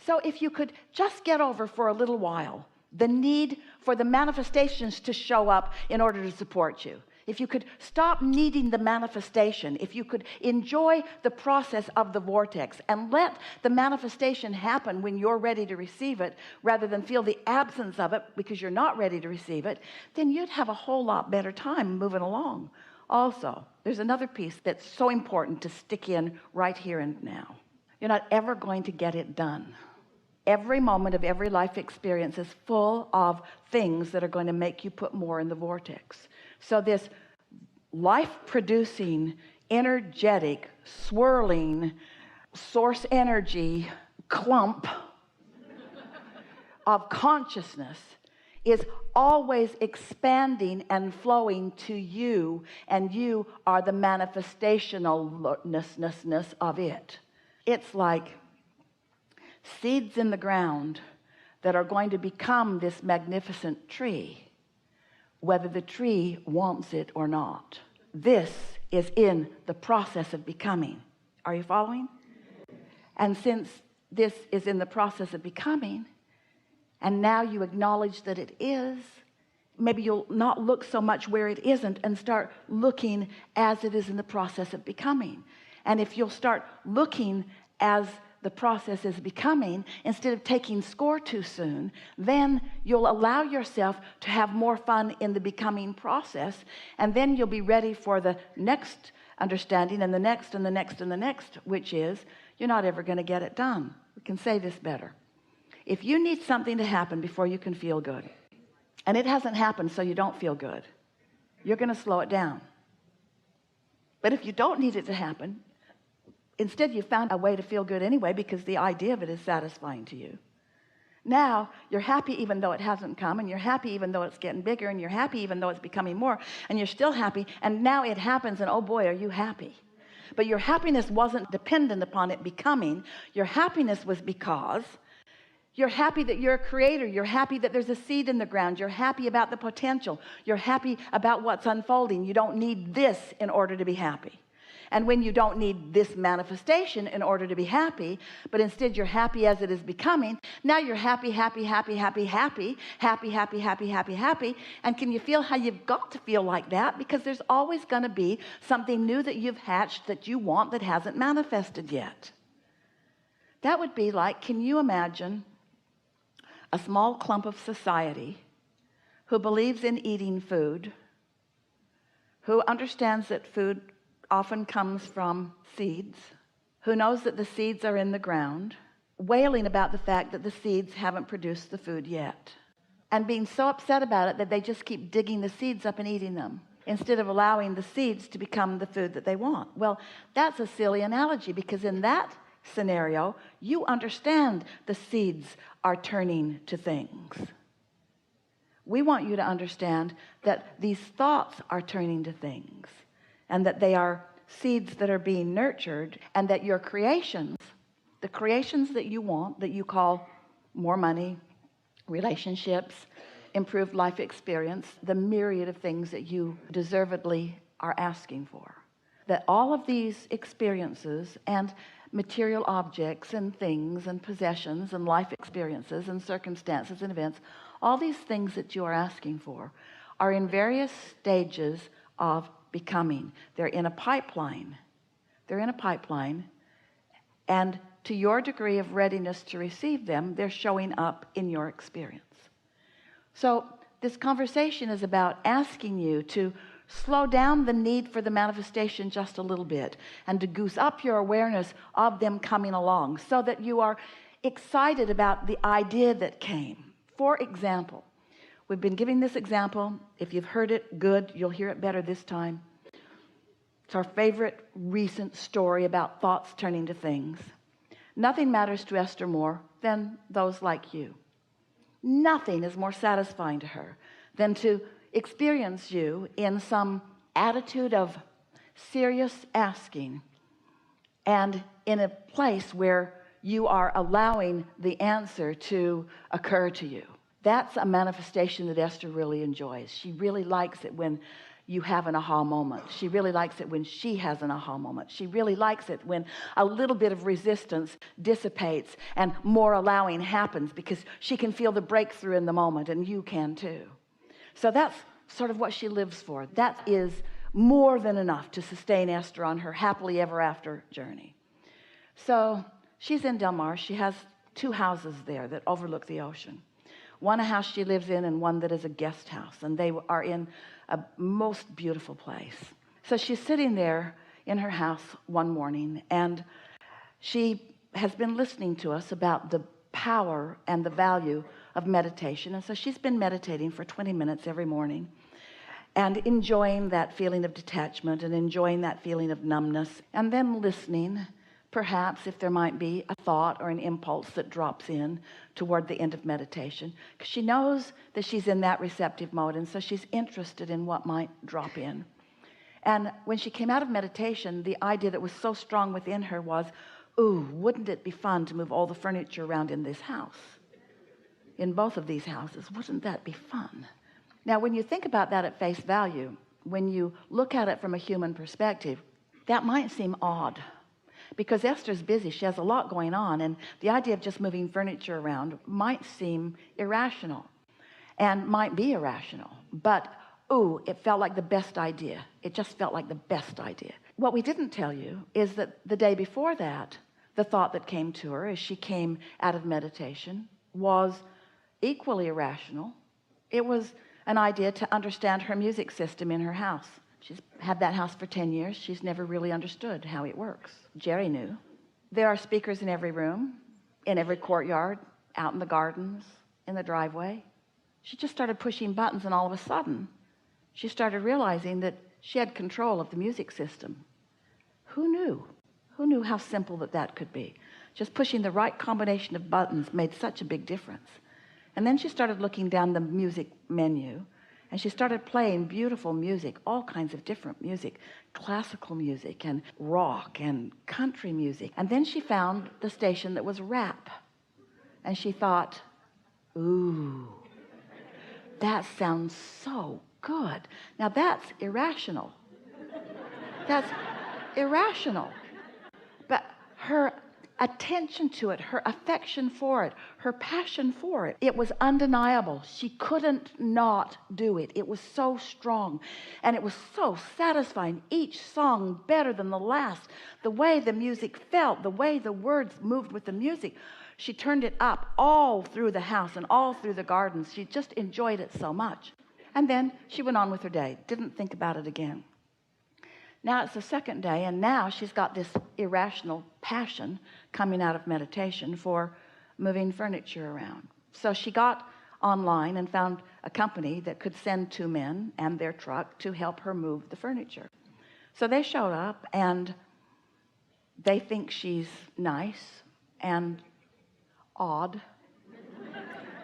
So if you could just get over for a little while the need for the manifestations to show up in order to support you, if you could stop needing the manifestation, if you could enjoy the process of the vortex and let the manifestation happen when you're ready to receive it, rather than feel the absence of it because you're not ready to receive it, then you'd have a whole lot better time moving along. Also, there's another piece that's so important to stick in right here and now. You're not ever going to get it done. Every moment of every life experience is full of things that are going to make you put more in the vortex. So this life-producing, energetic, swirling, source energy clump of consciousness is always expanding and flowing to you, and you are the manifestationalness of it. It's like seeds in the ground that are going to become this magnificent tree, whether the tree wants it or not. This is in the process of becoming. Are you following? And since this is in the process of becoming, and now you acknowledge that it is, maybe you'll not look so much where it isn't and start looking as it is in the process of becoming. And if you'll start looking as the process is becoming, instead of taking score too soon, then you'll allow yourself to have more fun in the becoming process, and then you'll be ready for the next understanding, and the next, and the next, and the next, which is you're not ever going to get it done. We can say this better. If you need something to happen before you can feel good, and it hasn't happened so you don't feel good, you're going to slow it down. But if you don't need it to happen, instead you found a way to feel good anyway, because the idea of it is satisfying to you. Now you're happy even though it hasn't come, and you're happy even though it's getting bigger, and you're happy even though it's becoming more, and you're still happy, and now it happens, and oh boy, are you happy. But your happiness wasn't dependent upon it becoming. Your happiness was because you're happy that you're a creator. You're happy that there's a seed in the ground. You're happy about the potential. You're happy about what's unfolding. You don't need this in order to be happy. And when you don't need this manifestation in order to be happy, but instead you're happy as it is becoming, now you're happy, happy, happy, happy, happy, happy, happy, happy, happy, happy. And can you feel how you've got to feel like that? Because there's always going to be something new that you've hatched that you want that hasn't manifested yet. That would be like, can you imagine a small clump of society who believes in eating food, who understands that food often comes from seeds, who knows that the seeds are in the ground, wailing about the fact that the seeds haven't produced the food yet, and being so upset about it that they just keep digging the seeds up and eating them instead of allowing the seeds to become the food that they want. Well, that's a silly analogy, because in that scenario you understand the seeds are turning to things. We want you to understand that these thoughts are turning to things, and that they are seeds that are being nurtured, and that your creations, the creations that you want, that you call more money, relationships, improved life experience, the myriad of things that you deservedly are asking for, that all of these experiences and material objects and things and possessions and life experiences and circumstances and events, all these things that you are asking for are in various stages of becoming. They're in a pipeline. They're in a pipeline, and to your degree of readiness to receive them, they're showing up in your experience. So this conversation is about asking you to slow down the need for the manifestation just a little bit, and to goose up your awareness of them coming along, so that you are excited about the idea that came. For example, we've been giving this example. If you've heard it, good. You'll hear it better this time. It's our favorite recent story about thoughts turning to things. Nothing matters to Esther more than those like you. Nothing is more satisfying to her than to experience you in some attitude of serious asking, and in a place where you are allowing the answer to occur to you. That's a manifestation that Esther really enjoys. She really likes it when you have an aha moment. She really likes it when she has an aha moment. She really likes it when a little bit of resistance dissipates and more allowing happens, because she can feel the breakthrough in the moment, and you can too. So that's sort of what she lives for. That is more than enough to sustain Esther on her happily ever after journey. So she's in Del Mar. She has 2 houses there that overlook the ocean. One a house she lives in, and one that is a guest house, and they are in a most beautiful place. So she's sitting there in her house one morning, and she has been listening to us about the power and the value of meditation. And so she's been meditating for 20 minutes every morning and enjoying that feeling of detachment and enjoying that feeling of numbness, and then listening, perhaps if there might be a thought or an impulse that drops in toward the end of meditation, because she knows that she's in that receptive mode, and so she's interested in what might drop in. And when she came out of meditation, the idea that was so strong within her was, ooh, wouldn't it be fun to move all the furniture around in this house, in both of these houses? Wouldn't that be fun? Now, when you think about that at face value, when you look at it from a human perspective, that might seem odd, because Esther's busy. She has a lot going on, and the idea of just moving furniture around might seem irrational and might be irrational, but ooh, it felt like the best idea. It just felt like the best idea. What we didn't tell you is that the day before that, the thought that came to her as she came out of meditation was equally irrational. It was an idea to understand her music system in her house. She's had that house for 10 years. She's never really understood how it works. Jerry knew. There are speakers in every room, in every courtyard, out in the gardens, in the driveway. She just started pushing buttons, and all of a sudden, she started realizing that she had control of the music system. Who knew? Who knew how simple that could be? Just pushing the right combination of buttons made such a big difference. And then she started looking down the music menu, and she started playing beautiful music, all kinds of different music, classical music and rock and country music. And then she found the station that was rap. And she thought, ooh, that sounds so good. Now that's irrational. That's irrational. But her attention to it, her affection for it, her passion for it, it was undeniable. She couldn't not do it. It was so strong, and it was so satisfying. Each song better than the last. The way the music felt, the way the words moved with the music. She turned it up all through the house and all through the gardens. She just enjoyed it so much. And then she went on with her day, didn't think about it again. Now it's the second day, and now she's got this irrational passion coming out of meditation for moving furniture around. So she got online and found a company that could send 2 men and their truck to help her move the furniture. So they showed up, and they think she's nice and odd,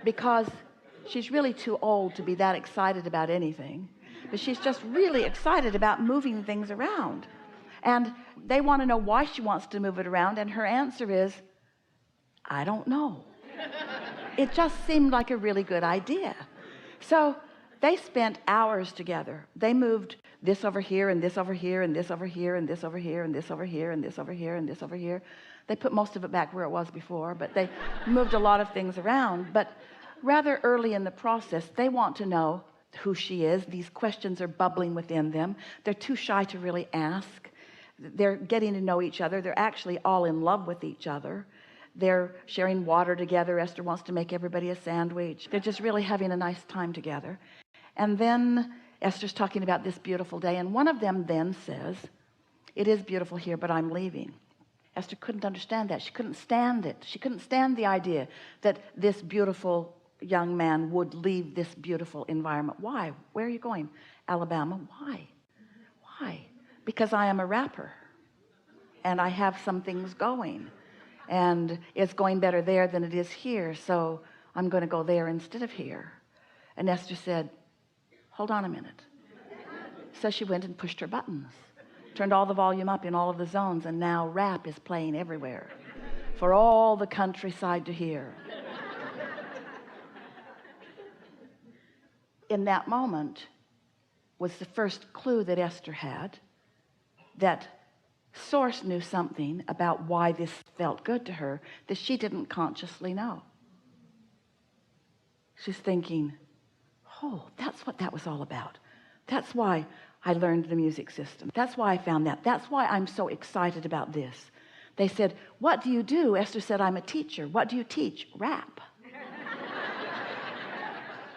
because she's really too old to be that excited about anything. But she's just really excited about moving things around. And they want to know why she wants to move it around, and her answer is, I don't know. It just seemed like a really good idea. So they spent hours together. They moved this over here, and this over here, and this over here, and this over here, and this over here, and this over here, and this over here. They put most of it back where it was before, but they moved a lot of things around. But rather early in the process, they want to know who she is. These questions are bubbling within them. They're too shy to really ask. They're getting to know each other. They're actually all in love with each other. They're sharing water together. Esther wants to make everybody a sandwich. They're just really having a nice time together. And then Esther's talking about this beautiful day, and one of them then says, it is beautiful here, but I'm leaving. Esther couldn't understand that. She couldn't stand it. She couldn't stand the idea that this beautiful young man would leave this beautiful environment. Why? Where are you going? Alabama. Why? Why? Because I am a rapper, and I have some things going, and it's going better there than it is here, so I'm going to go there instead of here. And Esther said, hold on a minute. So she went and pushed her buttons, turned all the volume up in all of the zones, and now rap is playing everywhere for all the countryside to hear. In that moment, was the first clue that Esther had that Source knew something about why this felt good to her that she didn't consciously know. She's thinking, oh, that's what that was all about. That's why I learned the music system. That's why I found that. That's why I'm so excited about this. They said, what do you do? Esther said, I'm a teacher. What do you teach? Rap.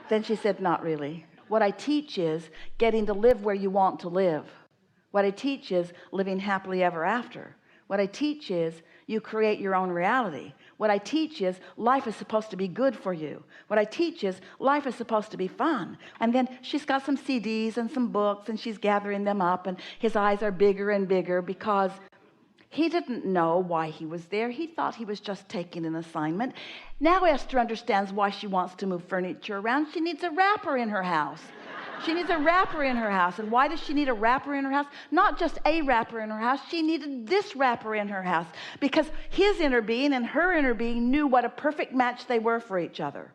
Then she said, not really. What I teach is getting to live where you want to live. What I teach is living happily ever after. What I teach is you create your own reality. What I teach is life is supposed to be good for you. What I teach is life is supposed to be fun. And then she's got some CDs and some books, and she's gathering them up, and his eyes are bigger and bigger because he didn't know why he was there. He thought he was just taking an assignment. Now Esther understands why she wants to move furniture around. She needs a rapper in her house. She needs a rapper in her house. And why does she need a rapper in her house? Not just a rapper in her house. She needed this rapper in her house because his inner being and her inner being knew what a perfect match they were for each other.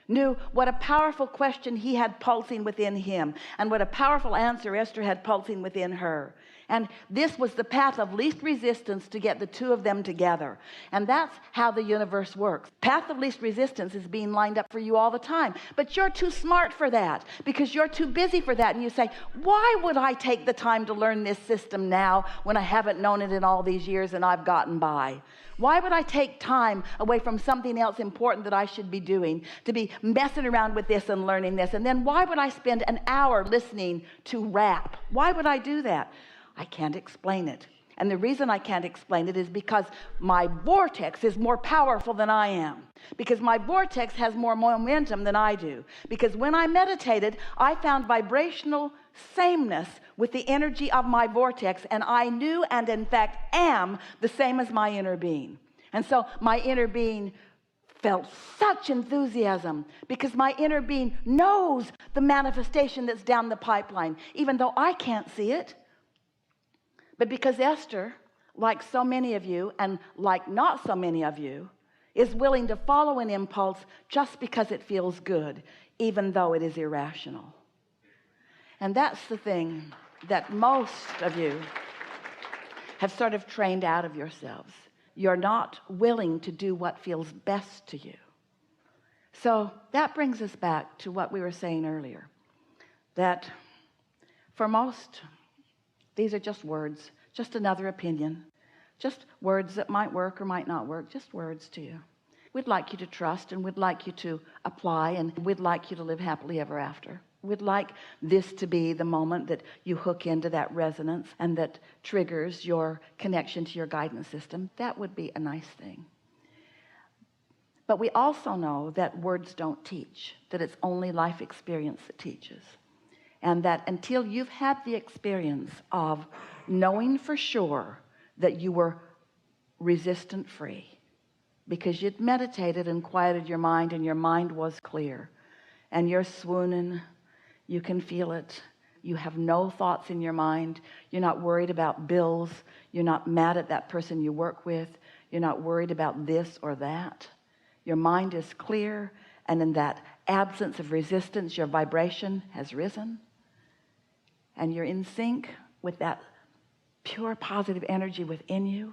Knew what a powerful question he had pulsing within him and what a powerful answer Esther had pulsing within her. And this was the path of least resistance to get the two of them together. And that's how the universe works. Path of least resistance is being lined up for you all the time. But you're too smart for that because you're too busy for that. And you say, why would I take the time to learn this system now when I haven't known it in all these years and I've gotten by? Why would I take time away from something else important that I should be doing to be messing around with this and learning this? And then why would I spend an hour listening to rap? Why would I do that? I can't explain it. And the reason I can't explain it is because my vortex is more powerful than I am. Because my vortex has more momentum than I do. Because when I meditated, I found vibrational sameness with the energy of my vortex. And I knew and in fact am the same as my inner being. And so my inner being felt such enthusiasm because my inner being knows the manifestation that's down the pipeline, even though I can't see it. But because Esther, like so many of you and like not so many of you, is willing to follow an impulse just because it feels good, even though it is irrational. And that's the thing that most of you have sort of trained out of yourselves. You're not willing to do what feels best to you. So that brings us back to what we were saying earlier, that for most, these are just words, just another opinion, just words that might work or might not work, just words to you. We'd like you to trust, and we'd like you to apply, and we'd like you to live happily ever after. We'd like this to be the moment that you hook into that resonance and that triggers your connection to your guidance system. That would be a nice thing. But we also know that words don't teach, that it's only life experience that teaches. And that until you've had the experience of knowing for sure that you were resistant free because you'd meditated and quieted your mind and your mind was clear and you're swooning, you can feel it. You have no thoughts in your mind. You're not worried about bills. You're not mad at that person you work with. You're not worried about this or that. Your mind is clear, and in that absence of resistance, your vibration has risen. And you're in sync with that pure positive energy within you,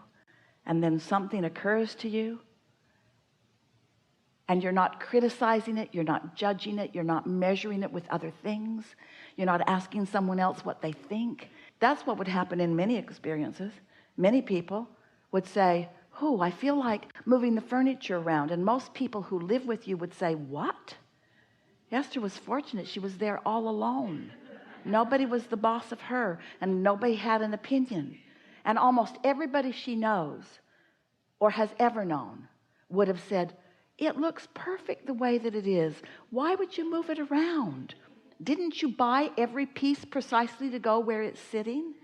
and then something occurs to you, and you're not criticizing it, you're not judging it, you're not measuring it with other things, you're not asking someone else what they think. That's what would happen in many experiences. Many people would say, oh, I feel like moving the furniture around. And most people who live with you would say, what? Esther was fortunate. She was there all alone. Nobody was the boss of her, and nobody had an opinion. And almost everybody she knows or has ever known would have said, it looks perfect the way that it is. Why would you move it around? Didn't you buy every piece precisely to go where it's sitting?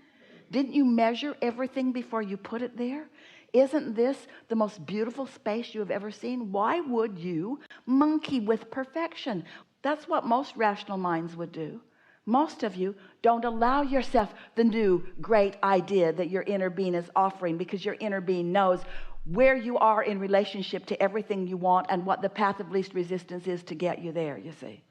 Didn't you measure everything before you put it there? Isn't this the most beautiful space you have ever seen? Why would you monkey with perfection? That's what most rational minds would do. Most of you don't allow yourself the new great idea that your inner being is offering, because your inner being knows where you are in relationship to everything you want and what the path of least resistance is to get you there, you see.